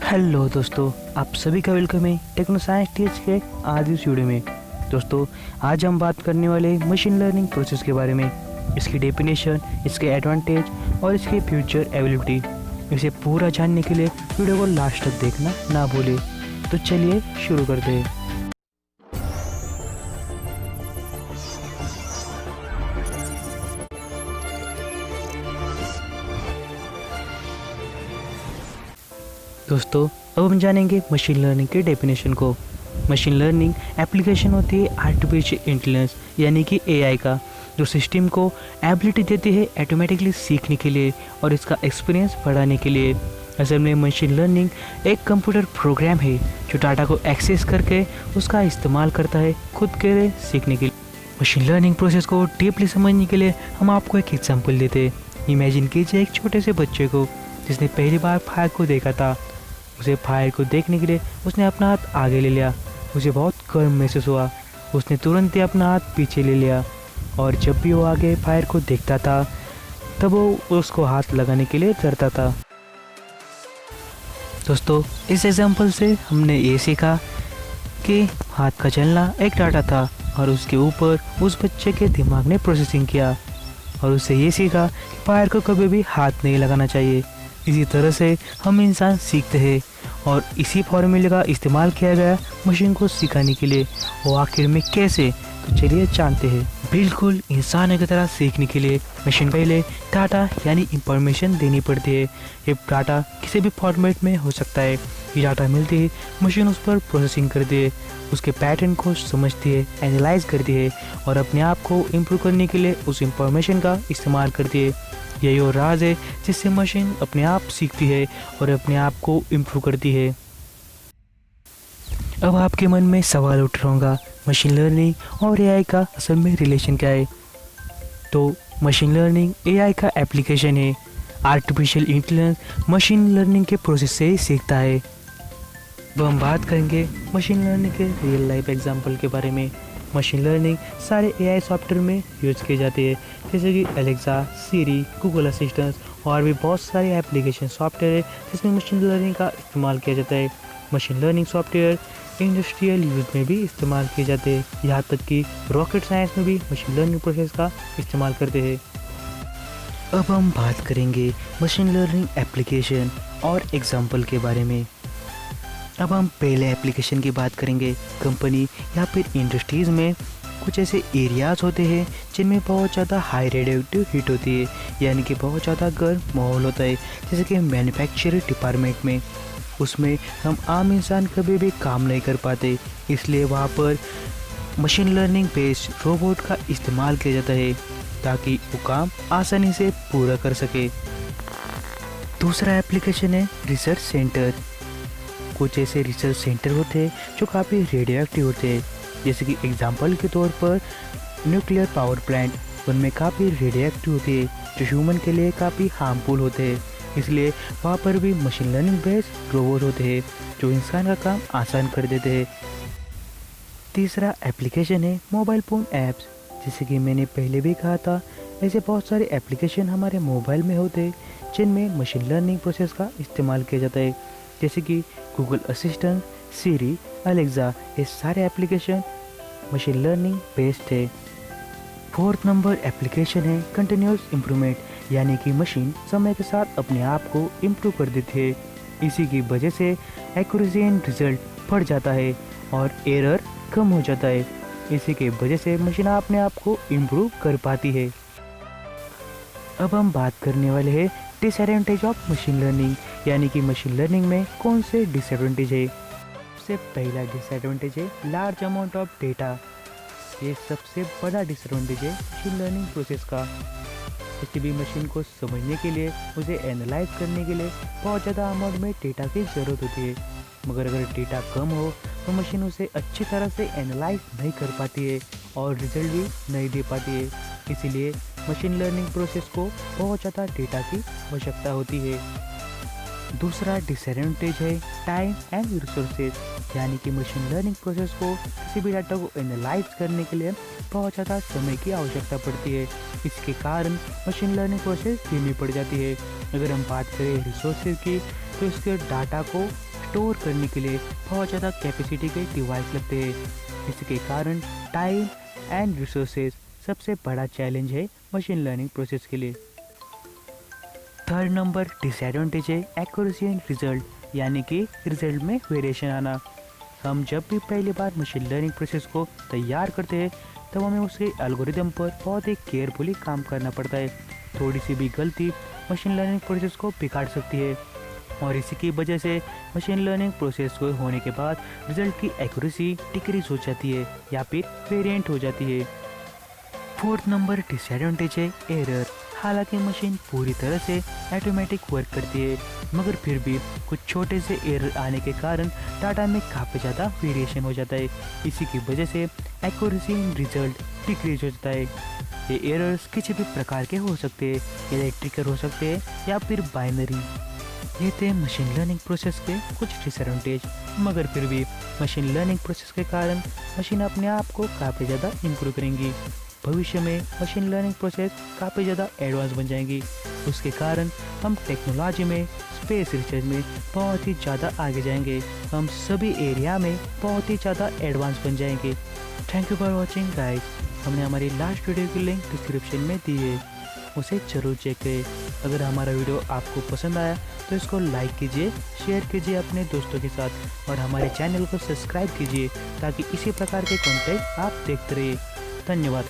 Hello दोस्तों, आप सभी का वेलकम है टेक्नो साइंस टीच के आज इस वीडियो में। दोस्तों, आज हम बात करने वाले मशीन लर्निंग प्रोसेस के बारे में, इसकी डेफिनेशन, इसके एडवांटेज और इसके फ्यूचर एबिलिटी। इसे पूरा जानने के लिए वीडियो को लास्ट तक देखना ना भूलें। तो चलिए शुरू करते हैं। दोस्तों, अब हम जानेंगे मशीन लर्निंग के डेफिनेशन को। मशीन लर्निंग एप्लीकेशन होती है आर्टिफिशियल इंटेलिजेंस यानी कि एआई का, जो सिस्टम को एबिलिटी देती है ऑटोमेटिकली सीखने के लिए और इसका एक्सपीरियंस बढ़ाने के लिए। असल में मशीन लर्निंग एक कंप्यूटर प्रोग्राम है जो डाटा को एक्सेस करके उसका इस्तेमाल करता है खुद के लिए सीखने के लिए। मशीन लर्निंग प्रोसेस को डीपली समझने के लिए हम आपको एक एग्जाम्पल देते हैं। इमेजिन कीजिए एक छोटे से बच्चे को जिसने पहली बार फायर को देखा था। उसे फायर को देखने के लिए उसने अपना हाथ आगे ले लिया। उसे बहुत गर्म महसूस हुआ। उसने तुरंत ही अपना हाथ पीछे ले लिया और जब भी वो आगे फायर को देखता था तब वो उसको हाथ लगाने के लिए डरता था। दोस्तों, इस एग्जाम्पल से हमने ये सीखा कि हाथ का चलना एक डाटा था और उसके ऊपर उस बच्चे के दिमाग ने प्रोसेसिंग किया और उससे ये सीखा कि फायर को कभी भी हाथ नहीं लगाना चाहिए। इसी तरह से हम इंसान सीखते हैं और इसी फॉर्मूले का इस्तेमाल किया गया मशीन को सिखाने के लिए। वो आखिर में कैसे, तो चलिए जानते हैं। बिल्कुल इंसानों की तरह सीखने के लिए मशीन पहले डाटा यानी इंफॉर्मेशन देनी पड़ती है। ये डाटा किसी भी फॉर्मेट में हो सकता है। ये डाटा मिलती है, मशीन उस पर प्रोसेसिंग करती है, उसके पैटर्न को समझती है, एनालाइज करती है और अपने आप को इम्प्रूव करने के लिए उस इंफॉर्मेशन का इस्तेमाल करती है। यही वो राज है जिससे मशीन अपने आप सीखती है और अपने आप को इम्प्रूव करती है। अब आपके मन में सवाल उठ रहा होगा, मशीन लर्निंग और एआई का असल में रिलेशन क्या है? तो मशीन लर्निंग एआई का एप्लीकेशन है। आर्टिफिशियल इंटेलिजेंस मशीन लर्निंग के प्रोसेस से सीखता है। अब हम बात करेंगे मशीन लर्निंग के रियल लाइफ एग्जाम्पल के बारे में। मशीन लर्निंग सारे एआई सॉफ्टवेयर में यूज़ की जाती है, जैसे कि एलेक्सा, सीरी, गूगल असिस्टेंट और भी बहुत सारे एप्लीकेशन सॉफ्टवेयर है जिसमें मशीन लर्निंग का इस्तेमाल किया जाता है। Machine learning software industrial use में भी इस्तेमाल किए जाते हैं, यहाँ तक कि रॉकेट साइंस में भी मशीन लर्निंग प्रोसेस का इस्तेमाल करते हैं। अब हम बात करेंगे मशीन लर्निंग एप्लीकेशन और एग्जाम्पल के बारे में। अब हम पहले एप्लीकेशन की बात करेंगे। कंपनी या फिर इंडस्ट्रीज़ में कुछ ऐसे एरियाज़ होते हैं जिनमें बहुत ज़्यादा हाई रेडिएटिव हीट होती है, यानी कि बहुत ज़्यादा गर्म माहौल होता है, जैसे कि मैन्युफैक्चरिंग डिपार्टमेंट में। उसमें हम आम इंसान कभी भी काम नहीं कर पाते, इसलिए वहाँ पर मशीन लर्निंग बेस्ड रोबोट का इस्तेमाल किया जाता है ताकि वो काम आसानी से पूरा कर सके। दूसरा एप्लीकेशन है रिसर्च सेंटर। कुछ ऐसे रिसर्च सेंटर होते हैं जो काफ़ी रेडियो एक्टिव होते हैं, जैसे कि एग्जांपल के तौर पर न्यूक्लियर पावर प्लांट। उनमें काफ़ी रेडियो एक्टिव होती है जो ह्यूमन के लिए काफ़ी हार्मफुल होते हैं, इसलिए वहाँ पर भी मशीन लर्निंग बेस्ड रोबोट होते हैं जो इंसान का काम आसान कर देते हैं। तीसरा एप्लीकेशन है मोबाइल फ़ोन ऐप्स। जैसे कि मैंने पहले भी कहा था, ऐसे बहुत सारे एप्लीकेशन हमारे मोबाइल में होते हैं जिनमें मशीन लर्निंग प्रोसेस का इस्तेमाल किया जाता है, जैसे कि गूगल असिस्टेंट, सीरी, एलेक्सा। ये सारे एप्लीकेशन मशीन लर्निंग बेस्ड है। फोर्थ नंबर एप्लीकेशन है कंटिन्यूस इम्प्रूवमेंट, यानी कि मशीन समय के साथ अपने आप को इम्प्रूव कर देती है। इसी की वजह से एक्यूरेसी एंड रिजल्ट बढ़ जाता है और एरर कम हो जाता है। इसी के वजह से मशीन अपने आप को इम्प्रूव कर पाती है। अब हम बात करने वाले हैं डिसएडवांटेज ऑफ मशीन लर्निंग, यानी कि मशीन लर्निंग में कौन से डिसएडवांटेज है। सबसे पहला डिसएडवांटेज है लार्ज अमाउंट ऑफ डेटा। ये सबसे बड़ा डिसएडवांटेज है मशीन लर्निंग प्रोसेस का। किसी भी मशीन को समझने के लिए, उसे एनालाइज करने के लिए बहुत ज़्यादा अमाउंट में डेटा की ज़रूरत होती है, मगर अगर डेटा कम हो तो मशीन उसे अच्छी तरह से एनालाइज नहीं कर पाती है और रिजल्ट भी नहीं दे पाती है। इसीलिए मशीन लर्निंग प्रोसेस को बहुत ज़्यादा डेटा की आवश्यकता होती है। दूसरा डिसएडवांटेज है टाइम एंड रिसोर्सेज, यानी कि मशीन लर्निंग प्रोसेस को किसी भी डाटा को एनालाइज करने के लिए बहुत ज़्यादा समय की आवश्यकता पड़ती है। इसके कारण मशीन लर्निंग प्रोसेस धीमी पड़ जाती है। अगर हम बात करें रिसोर्सेज की, तो इसके डाटा को स्टोर करने के लिए बहुत ज़्यादा कैपेसिटी के डिवाइस लगते हैं। इसके कारण टाइम एंड रिसोर्सेज सबसे बड़ा चैलेंज है मशीन लर्निंग प्रोसेस के लिए। थर्ड नंबर डिसएडवांटेज है एक्यूरेसी एंड रिजल्ट, यानी कि रिजल्ट में वेरिएशन आना। हम जब भी पहली बार मशीन लर्निंग प्रोसेस को तैयार करते हैं तब हमें उसके एल्गोरिदम पर बहुत ही केयरफुली काम करना पड़ता है। थोड़ी सी भी गलती मशीन लर्निंग प्रोसेस को बिगाड़ सकती है और इसी की वजह से मशीन लर्निंग प्रोसेस को होने के बाद रिजल्ट की एक्यूरेसी डिक्रीज हो जाती है या फिर वेरिएंट हो जाती है। फोर्थ नंबर डिसएडवांटेज है एरर। हालांकि मशीन पूरी तरह से ऑटोमेटिक वर्क करती है, मगर फिर भी कुछ छोटे से एरर आने के कारण डाटा में काफ़ी ज़्यादा वेरिएशन हो जाता है। इसी की वजह से एक्यूरेसी इन रिजल्ट डिक्रीज हो जाता है। ये एरर्स किसी भी प्रकार के हो सकते हैं, इलेक्ट्रिकल हो सकते हैं या फिर बाइनरी। ये थे मशीन लर्निंग प्रोसेस के कुछ डिसएडवांटेज, मगर फिर भी मशीन लर्निंग प्रोसेस के कारण मशीन अपने आप को काफ़ी ज़्यादा इम्प्रूव करेंगी। भविष्य में मशीन लर्निंग प्रोसेस काफ़ी ज़्यादा एडवांस बन जाएंगी। उसके कारण हम टेक्नोलॉजी में, स्पेस रिसर्च में बहुत ही ज़्यादा आगे जाएंगे। हम सभी एरिया में बहुत ही ज़्यादा एडवांस बन जाएंगे। Thank you for watching guys. हमने हमारी लास्ट वीडियो की लिंक डिस्क्रिप्शन में दी है, उसे ज़रूर चेक करें। अगर हमारा वीडियो आपको पसंद आया तो इसको लाइक कीजिए, शेयर कीजिए अपने दोस्तों के साथ और हमारे चैनल को सब्सक्राइब कीजिए ताकि इसी प्रकार के कंटेंट आप देखते रहिए। धन्यवाद।